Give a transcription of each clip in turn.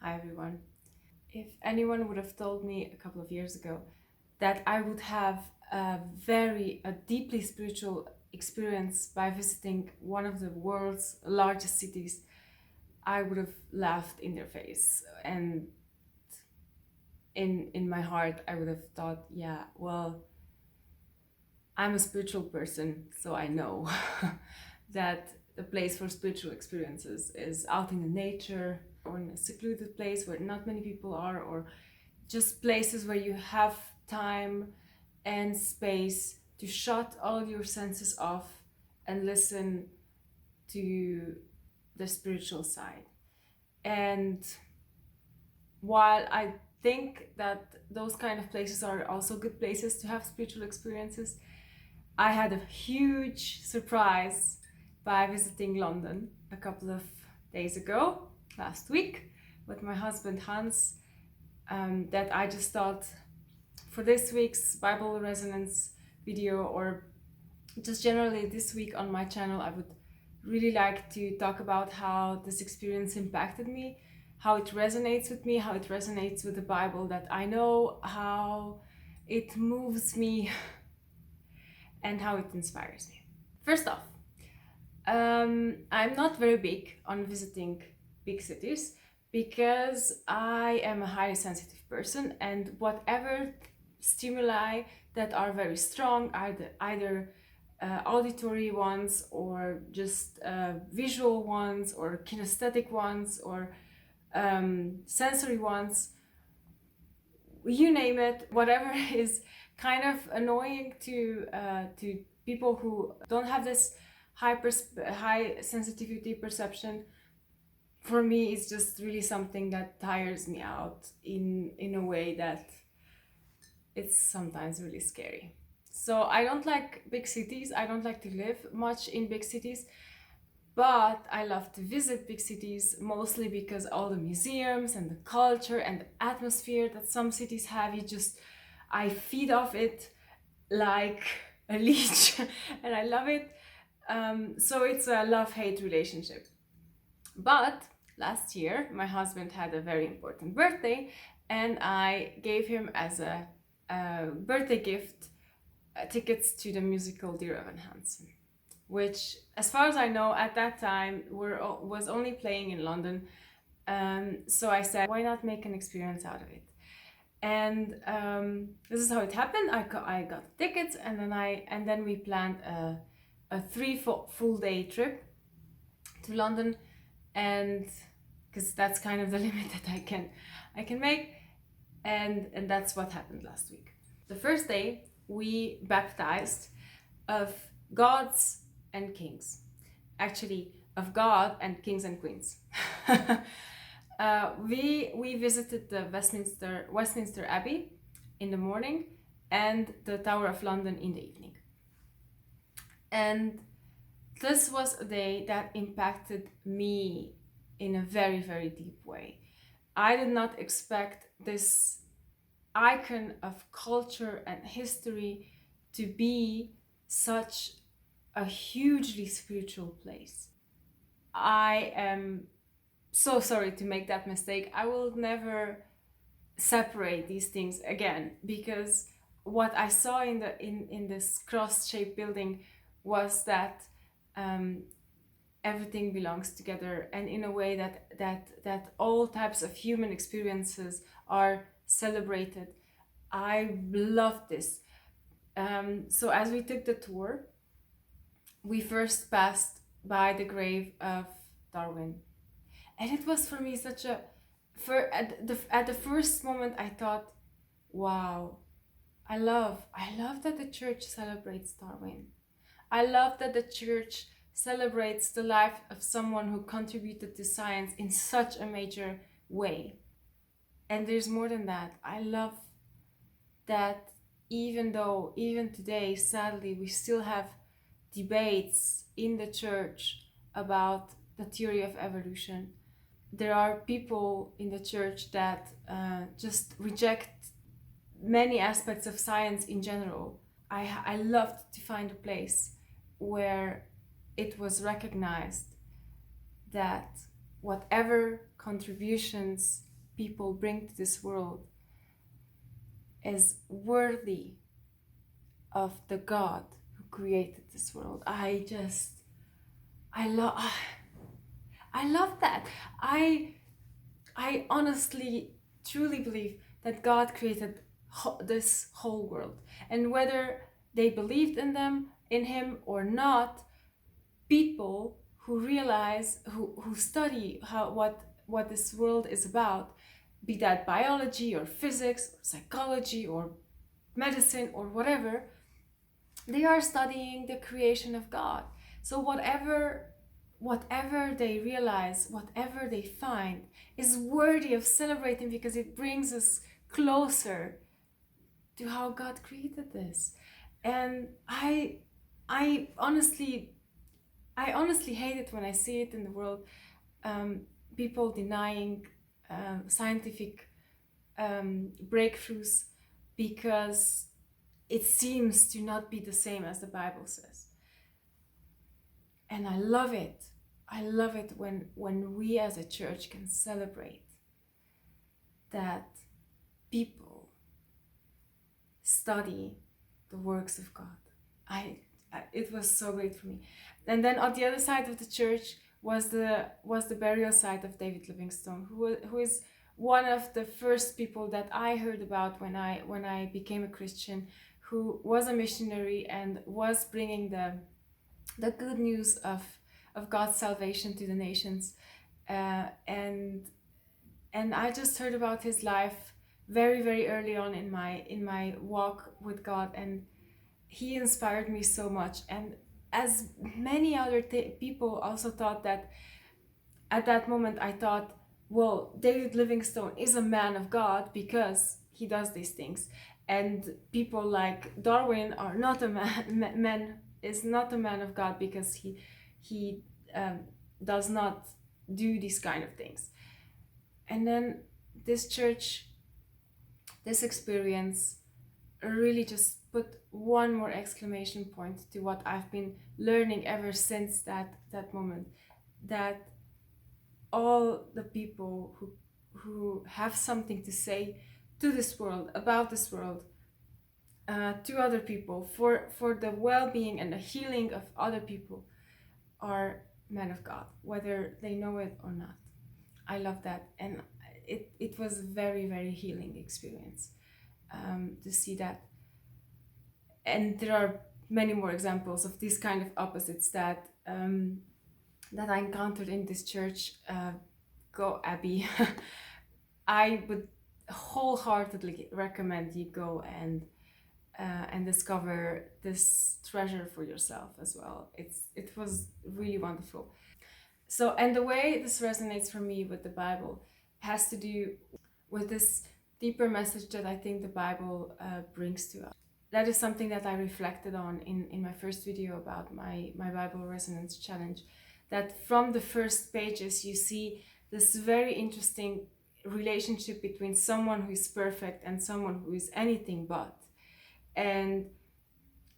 Hi everyone. If anyone would have told me a couple of years ago that I would have a deeply spiritual experience by visiting one of the world's largest cities, I would have laughed in their face. And in my heart, I would have thought, yeah, well, I'm a spiritual person, so I know that the place for spiritual experiences is out in the nature or in a secluded place where not many people are, or just places where you have time and space to shut all your senses off and listen to the spiritual side. And while I think that those kind of places are also good places to have spiritual experiences, I had a huge surprise by visiting London a couple of days ago, last week, with my husband Hans, that I just thought for this week's Bible Resonance video, or just generally this week on my channel, I would really like to talk about how this experience impacted me, how it resonates with me, how it resonates with the Bible that I know, how it moves me, and how it inspires me. First off, I'm not very big on visiting big cities because I am a highly sensitive person, and whatever stimuli that are very strong, either auditory ones or just visual ones or kinesthetic ones or sensory ones, you name it, whatever is kind of annoying to people who don't have this high sensitivity perception. For me, it's just really something that tires me out in a way that it's sometimes really scary. So I don't like big cities. I don't like to live much in big cities, but I love to visit big cities mostly because all the museums and the culture and the atmosphere that some cities have, I feed off it like a leech and I love it. So it's a love-hate relationship. But last year, my husband had a very important birthday, and I gave him as a birthday gift tickets to the musical Dear Evan Hansen, which, as far as I know, at that time was only playing in London. So I said, why not make an experience out of it? And this is how it happened. I got tickets, and then we planned a full day trip to London, and because that's kind of the limit that I can make, and that's what happened last week. The first day we baptized of gods and kings, actually of God and kings and queens. We visited the Westminster Abbey in the morning and the Tower of London in the evening. And this was a day that impacted me in a very, very deep way. I did not expect this icon of culture and history to be such a hugely spiritual place. I am so sorry to make that mistake. I will never separate these things again, because what I saw in this cross-shaped building was that everything belongs together, and in a way that all types of human experiences are celebrated. I loved this. So as we took the tour, we first passed by the grave of Darwin, and it was for me such a at the first moment I thought, wow, I love that the church celebrates Darwin. I love that the church celebrates the life of someone who contributed to science in such a major way. And there's more than that. I love that even today, sadly, we still have debates in the church about the theory of evolution. There are people in the church that just reject many aspects of science in general. I loved to find a place where it was recognized that whatever contributions people bring to this world is worthy of the God who created this world. I love that. I honestly truly believe that God created this whole world, and whether they believed in him or not, people who realize, who study what this world is about, be that biology or physics or psychology or medicine or whatever, they are studying the creation of God. So whatever they realize, whatever they find, is worthy of celebrating, because it brings us closer to how God created this. And I honestly hate it when I see it in the world, people denying scientific breakthroughs because it seems to not be the same as the Bible says. And I love it. I love it when we as a church can celebrate that people study the works of God. It was so great for me. And then on the other side of the church was the burial site of David Livingstone, who is one of the first people that I heard about when I became a Christian, who was a missionary and was bringing the good news of God's salvation to the nations, and I just heard about his life very, very early on in my walk with God, and he inspired me so much. And as many other people also thought that, at that moment I thought, well, David Livingstone is a man of God because he does these things, and people like Darwin are not a man is not a man of God because he does not do these kind of things. And then this church, this experience really just put one more exclamation point to what I've been learning ever since that moment, that all the people who have something to say to this world, about this world, to other people, for the well-being and the healing of other people, are men of God, whether they know it or not. I love that, and it was a very, very healing experience to see that. And there are many more examples of these kind of opposites that I encountered in this church. Go Abbey. I would wholeheartedly recommend you go and discover this treasure for yourself as well. It was really wonderful. So, and the way this resonates for me with the Bible has to do with this deeper message that I think the Bible brings to us. That is something that I reflected on in my first video about my Bible Resonance Challenge, that from the first pages you see this very interesting relationship between someone who is perfect and someone who is anything but. And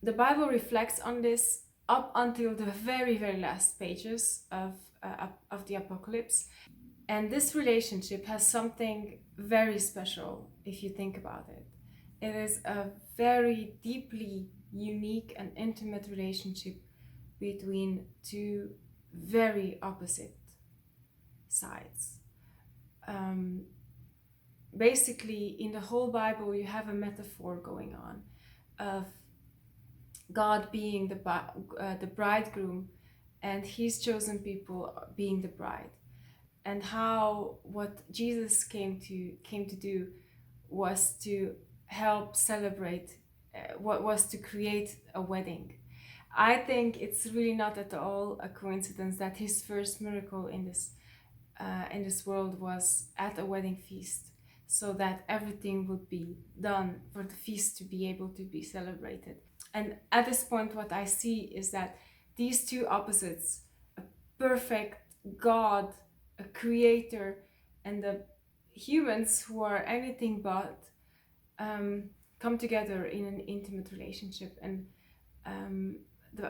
the Bible reflects on this up until the very, very last pages of the Apocalypse. And this relationship has something very special if you think about it. It is a very deeply unique and intimate relationship between two very opposite sides. Basically, in the whole Bible, you have a metaphor going on of God being the bridegroom and his chosen people being the bride, and how what Jesus came to do was to help celebrate, what was to create a wedding. I think it's really not at all a coincidence that his first miracle in this world was at a wedding feast, so that everything would be done for the feast to be able to be celebrated. And at this point, what I see is that these two opposites, a perfect God, a creator, and the humans who are anything but, come together in an intimate relationship. And the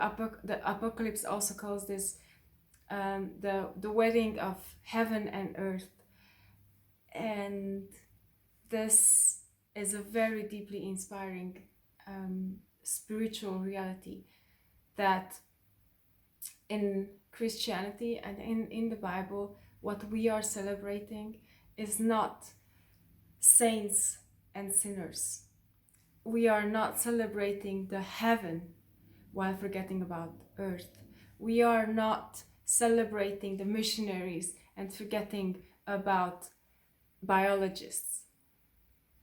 Apocalypse also calls this the wedding of heaven and earth. And this is a very deeply inspiring spiritual reality that in Christianity and in the Bible, what we are celebrating is not saints and sinners. We are not celebrating the heaven while forgetting about earth. We are not celebrating the missionaries and forgetting about biologists.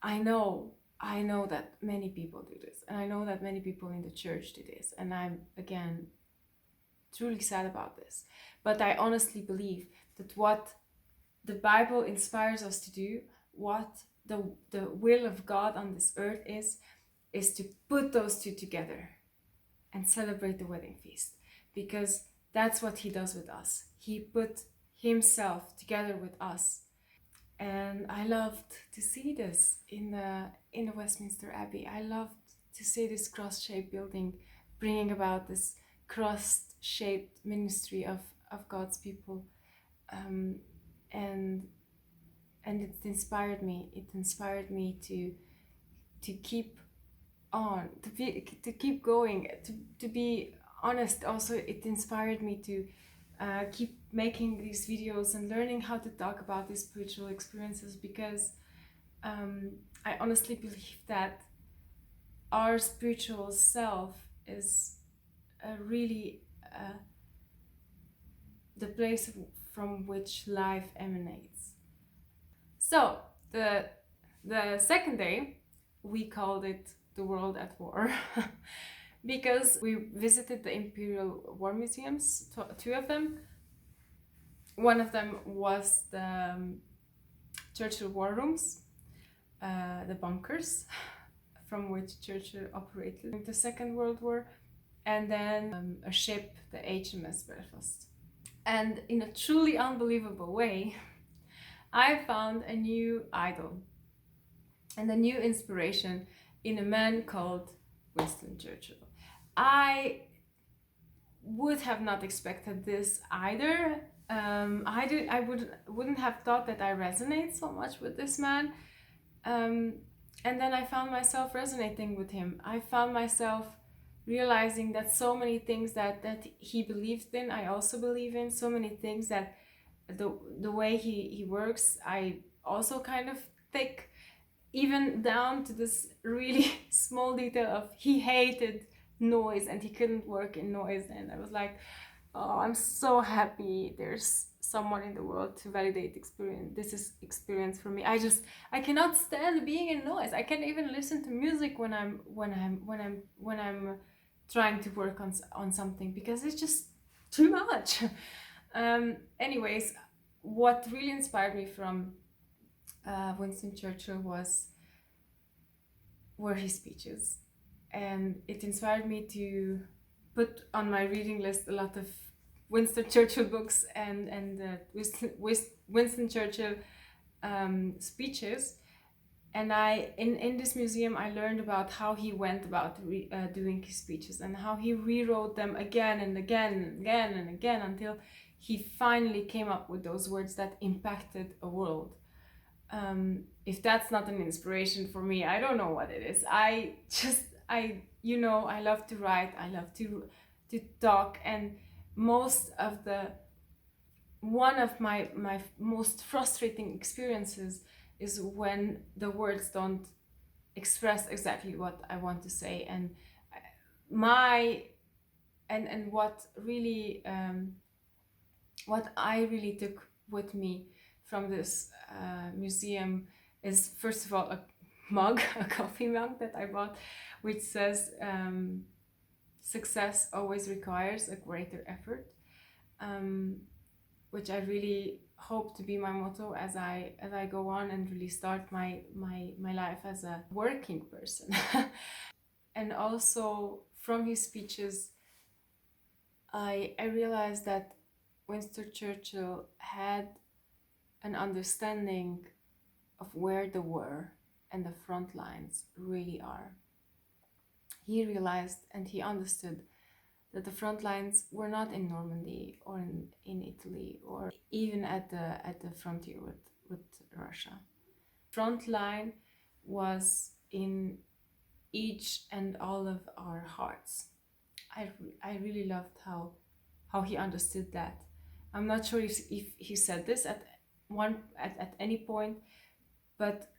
I know that many people do this, and I know that many people in the church do this, and I'm again truly sad about this. But I honestly believe that what the Bible inspires us to do, what the will of God on this earth is to put those two together and celebrate the wedding feast, because that's what he does with us. He put himself together with us. And I loved to see this in the Westminster Abbey. I loved to see this cross-shaped building bringing about this cross-shaped ministry of God's people. And it inspired me. It inspired me to keep on, to keep going, to be honest. Also, it inspired me to keep making these videos and learning how to talk about these spiritual experiences, because I honestly believe that our spiritual self is really the place from which life emanates. So the second day, we called it the World at War because we visited the Imperial War Museums, two of them. One of them was the Churchill War Rooms, the bunkers from which Churchill operated in the Second World War, and then a ship, the HMS Belfast. And in a truly unbelievable way, I found a new idol and a new inspiration in a man called Winston Churchill. I would have not expected this either. I wouldn't have thought that I resonate so much with this man. And then I found myself resonating with him. I found myself realizing that so many things that he believed in, I also believe in. So many things that the way he works, I also kind of think, even down to this really small detail of he hated noise and he couldn't work in noise. And I was like, oh, I'm so happy there's someone in the world to validate experience for me. I cannot stand being in noise. I can't even listen to music when I'm trying to work on something, because it's just too much. Anyways, what really inspired me from Winston Churchill were his speeches, and it inspired me to put on my reading list a lot of Winston Churchill books and Winston Churchill speeches. And in this museum, I learned about how he went about doing his speeches, and how he rewrote them again and again and again and again until he finally came up with those words that impacted a world. If that's not an inspiration for me, I don't know what it is. I love to write, I love to talk, and one of my most frustrating experiences is when the words don't express exactly what I want to say. And what I really took with me from this museum is, first of all, a mug, a coffee mug that I bought, which says success always requires a greater effort, which I really hope to be my motto as I go on and really start my life as a working person. And also from his speeches, I realized that Winston Churchill had an understanding of where the war and the front lines really are. He realized and he understood that the front lines were not in Normandy or in Italy, or even at the frontier with Russia. Frontline was in each and all of our hearts. I really loved how he understood that. I'm not sure if he said this at any point, but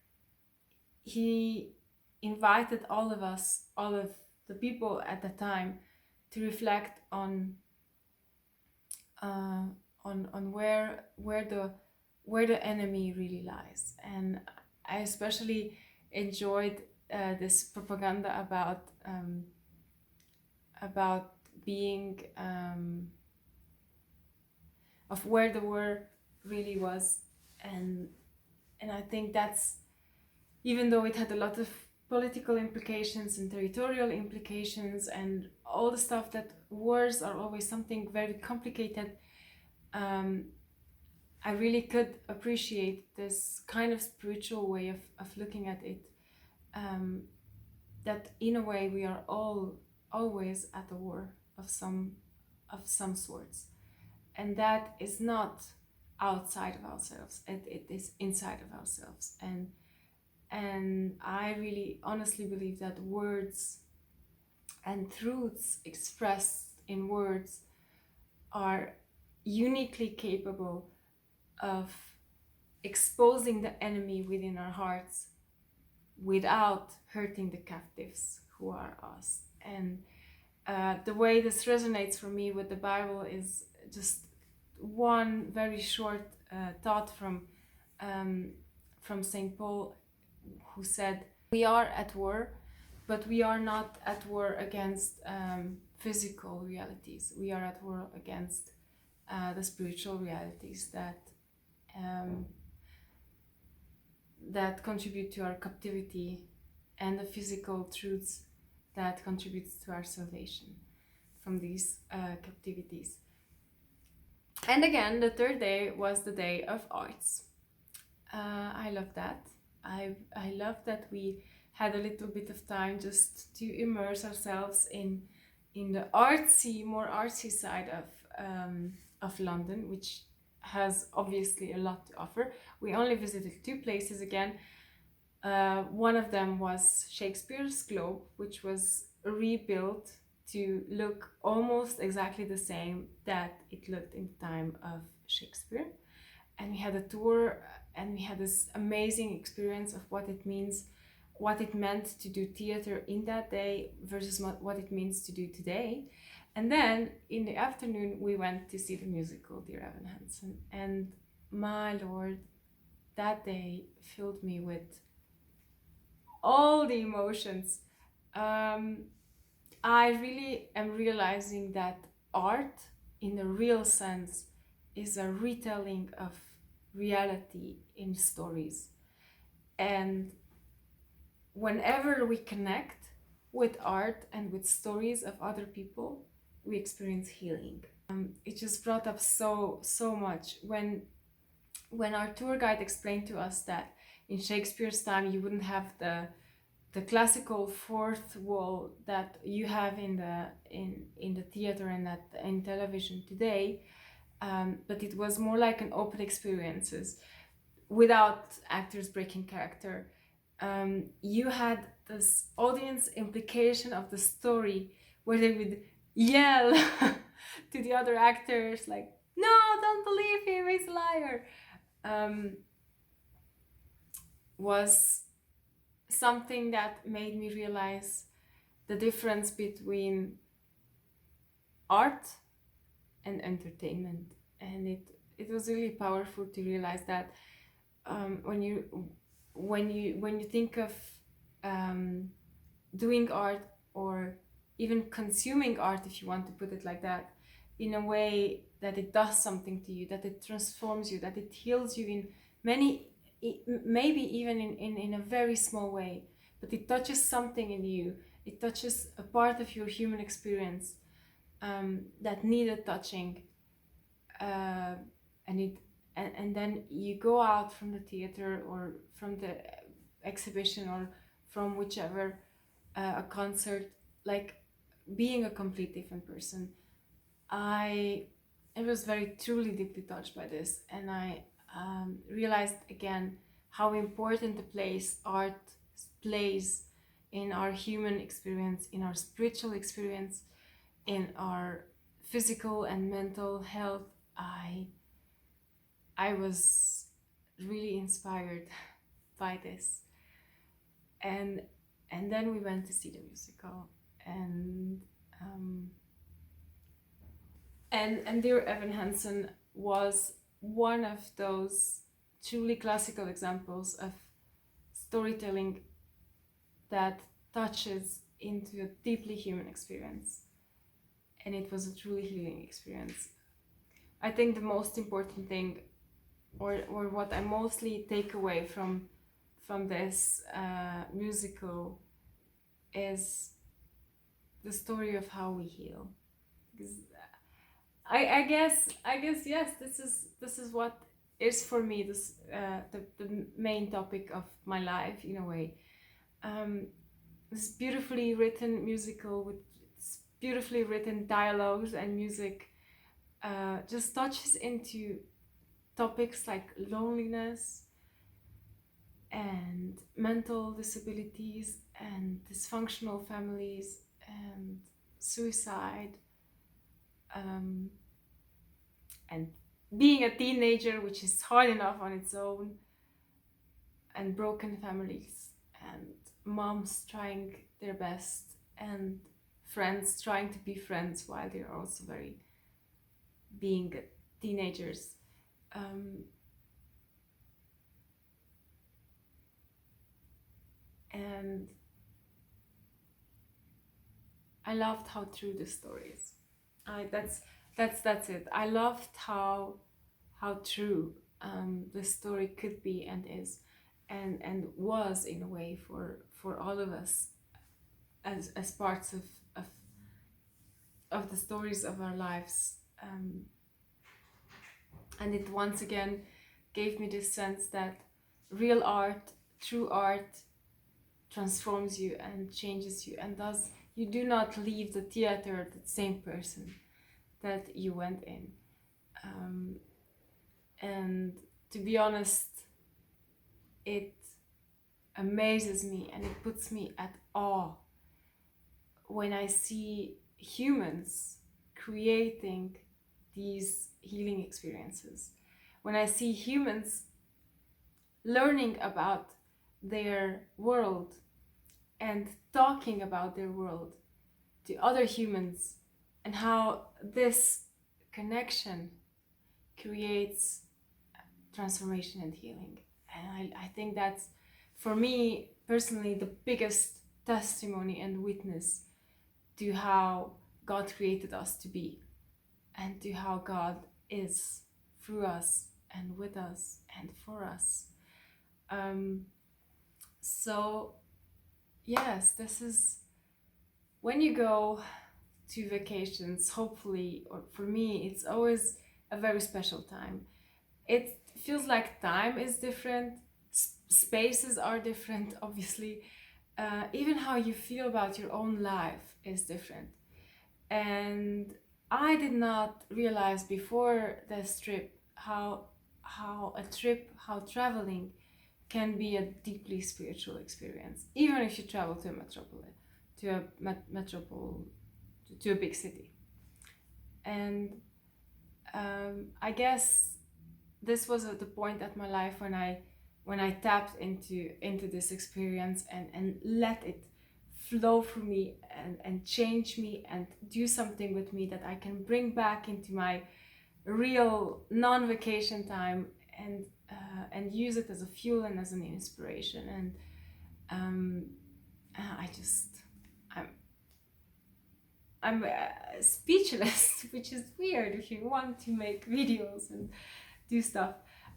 he invited all of us, all of the people at the time, to reflect on where the enemy really lies. And I especially enjoyed this propaganda about being of where the war really was, and I think that's, even though it had a lot of political implications and territorial implications and all the stuff, that wars are always something very complicated, I really could appreciate this kind of spiritual way of looking at it, that in a way we are all always at a war of some sorts, and that is not outside of ourselves, it is inside of ourselves. And I really honestly believe that words and truths expressed in words are uniquely capable of exposing the enemy within our hearts without hurting the captives who are us. And the way this resonates for me with the Bible is just one very short thought from St. Paul, who said, "We are at war, but we are not at war against physical realities. We are at war against the spiritual realities that contribute to our captivity, and the physical truths that contributes to our salvation from these captivities." And again, the third day was the day of arts. I love that. I love that we had a little bit of time just to immerse ourselves in the more artsy side of London, which has obviously a lot to offer. We only visited 2 places again. One of them was Shakespeare's Globe, which was rebuilt to look almost exactly the same that it looked in the time of Shakespeare. And we had a tour, and we had this amazing experience of what it meant to do theater in that day versus what it means to do today. And then in the afternoon, we went to see the musical Dear Evan Hansen. And my Lord, that day filled me with all the emotions. I really am realizing that art, in the real sense, is a retelling of reality in stories. And whenever we connect with art and with stories of other people, we experience healing. It just brought up so much when our tour guide explained to us that in Shakespeare's time you wouldn't have the classical fourth wall that you have in the theater and in television today, but it was more like an open experiences without actors breaking character. You had this audience implication of the story where they would yell to the other actors like, "No, don't believe him, he's a liar," was something that made me realize the difference between art and entertainment. And it was really powerful to realize that when you think of doing art, or even consuming art, if you want to put it like that, in a way that it does something to you, that it transforms you, that it heals you in many, maybe even in a very small way, but it touches something in you, it touches a part of your human experience that needed touching, and then you go out from the theater or from the exhibition or from whichever a concert, like being a complete different person. I was very truly deeply touched by this, and I realized again how important the place art plays in our human experience, in our spiritual experience, in our physical and mental health. I was really inspired by this, and then we went to see the musical, and um, and Dear Evan Hansen was one of those truly classical examples of storytelling that touches into a deeply human experience, and it was a truly healing experience. I think the most important thing, or what I mostly take away from this musical, is the story of how we heal. Because I guess yes, this is what is for me this the main topic of my life in a way. This beautifully written musical with beautifully written dialogues and music just touches into topics like loneliness and mental disabilities and dysfunctional families and suicide, um, and being a teenager, which is hard enough on its own, and broken families and moms trying their best and friends trying to be friends while they're also very being teenagers. Um, and I loved how true the story is. That's it. I loved how true the story could be and is, and was in a way for all of us as parts of of the stories of our lives. And it once again gave me this sense that real art, true art, transforms you and changes you, and thus you do not leave the theater the same person that you went in. Um, and to be honest, it amazes me and it puts me at awe when I see humans creating these healing experiences. When I see humans learning about their world and talking about their world to other humans, and how this connection creates transformation and healing. And I think that's, for me personally, the biggest testimony and witness to how God created us to be, and to how God is through us and with us and for us. Um, so, yes, this is when you go to vacations, hopefully, or for me, it's always a very special time. It feels like time is different, spaces are different, obviously. Even how you feel about your own life is different. And I did not realize before this trip how traveling can be a deeply spiritual experience, even if you travel to a metropole, to a big city. And I guess this was at the point at my life when I tapped into this experience and let it flow through me and change me and do something with me that I can bring back into my real non-vacation time, and use it as a fuel and as an inspiration. And um, I just I'm I'm speechless, which is weird if you want to make videos and do stuff.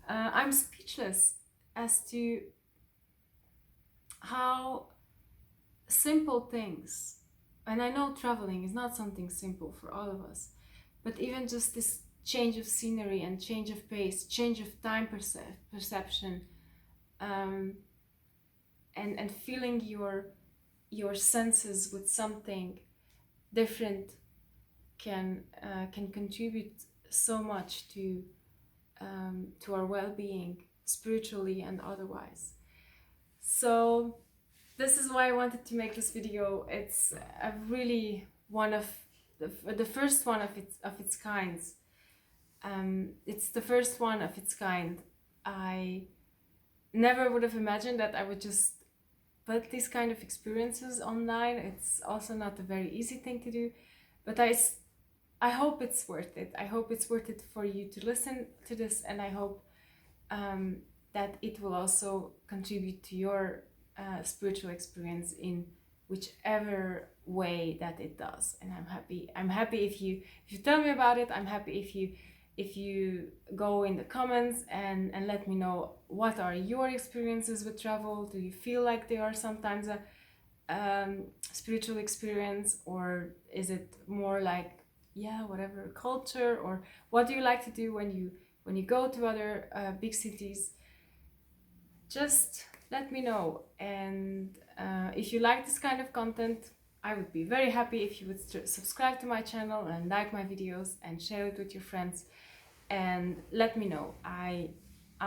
I'm speechless as to how simple things, and I know traveling is not something simple for all of us, but even just this change of scenery and change of pace, change of time perception, um, and feeling your senses with something different can contribute so much to our well-being, spiritually and otherwise. So this is why I wanted to make this video. It's a really one of the first one of its kinds. It's the first one of its kind. I never would have imagined that I would just put these kind of experiences online. It's also not a very easy thing to do, but I hope it's worth it. I hope it's worth it for you to listen to this, and I hope that it will also contribute to your spiritual experience in whichever way that it does. And I'm happy if you tell me about it. I'm happy if you go in the comments and let me know what are your experiences with travel. Do you feel like they are sometimes a spiritual experience, or is it more like whatever culture, or what do you like to do when you go to other big cities? Just let me know. And if you like this kind of content, I would be very happy if you would subscribe to my channel and like my videos and share it with your friends, and let me know. I